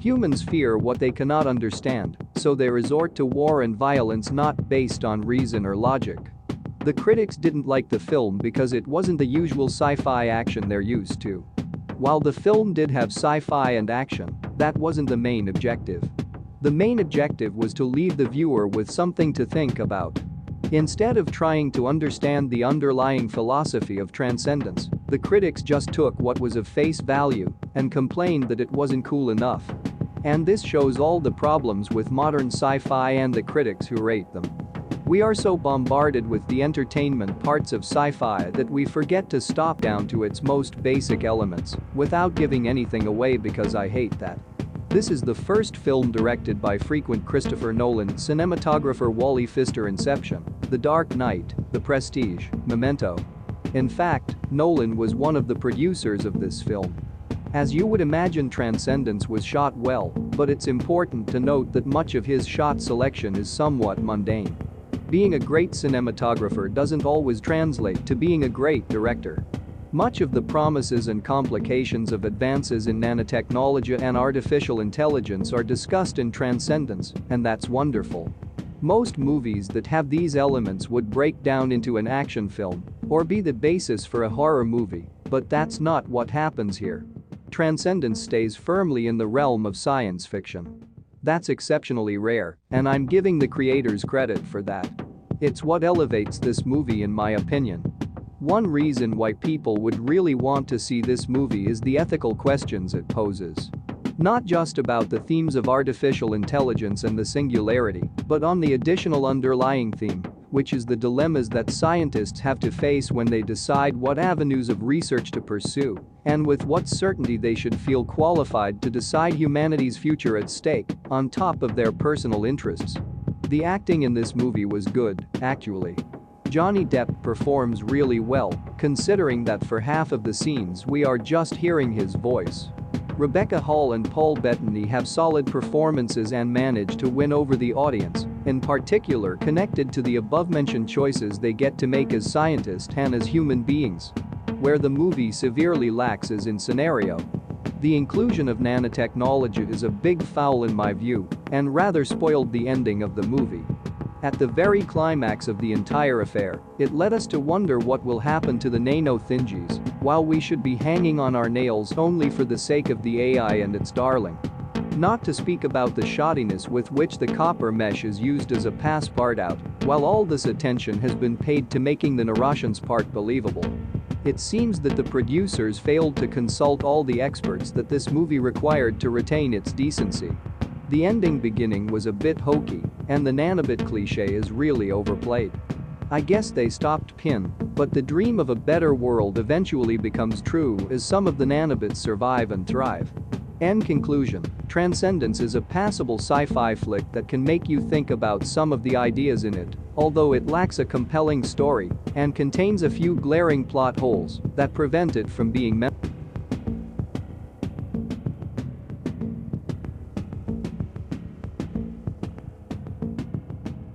Humans fear what they cannot understand, so they resort to war and violence not based on reason or logic. The critics didn't like the film because it wasn't the usual sci-fi action they're used to. While the film did have sci-fi and action, that wasn't the main objective. The main objective was to leave the viewer with something to think about. Instead of trying to understand the underlying philosophy of Transcendence, the critics just took what was of face value and complained that it wasn't cool enough. And this shows all the problems with modern sci-fi and the critics who rate them. We are so bombarded with the entertainment parts of sci-fi that we forget to stop down to its most basic elements without giving anything away, because I hate that. This is the first film directed by frequent Christopher Nolan, cinematographer Wally Pfister. Inception, The Dark Knight, The Prestige, Memento. In fact, Nolan was one of the producers of this film. As you would imagine, Transcendence was shot well, but it's important to note that much of his shot selection is somewhat mundane. Being a great cinematographer doesn't always translate to being a great director. Much of the promises and complications of advances in nanotechnology and artificial intelligence are discussed in Transcendence, and that's wonderful. Most movies that have these elements would break down into an action film or be the basis for a horror movie, but that's not what happens here. Transcendence stays firmly in the realm of science fiction. That's exceptionally rare, and I'm giving the creators credit for that. It's what elevates this movie, in my opinion. One reason why people would really want to see this movie is the ethical questions it poses. Not just about the themes of artificial intelligence and the singularity, but on the additional underlying theme, which is the dilemmas that scientists have to face when they decide what avenues of research to pursue and with what certainty they should feel qualified to decide humanity's future at stake, on top of their personal interests. The acting in this movie was good, actually. Johnny Depp performs really well, considering that for half of the scenes we are just hearing his voice. Rebecca Hall and Paul Bettany have solid performances and manage to win over the audience, in particular connected to the above-mentioned choices they get to make as scientists and as human beings. Where the movie severely lacks is in scenario. The inclusion of nanotechnology is a big foul in my view, and rather spoiled the ending of the movie. At the very climax of the entire affair, it led us to wonder what will happen to the nano-thingies, while we should be hanging on our nails only for the sake of the AI and its darling. Not to speak about the shoddiness with which the copper mesh is used as a passport out, while all this attention has been paid to making the Naratians part believable. It seems that the producers failed to consult all the experts that this movie required to retain its decency. The ending beginning was a bit hokey, and the nanobit cliché is really overplayed. I guess they stopped Pin, but the dream of a better world eventually becomes true as some of the nanobits survive and thrive. End conclusion. Transcendence is a passable sci-fi flick that can make you think about some of the ideas in it, although it lacks a compelling story and contains a few glaring plot holes that prevent it from being memorable.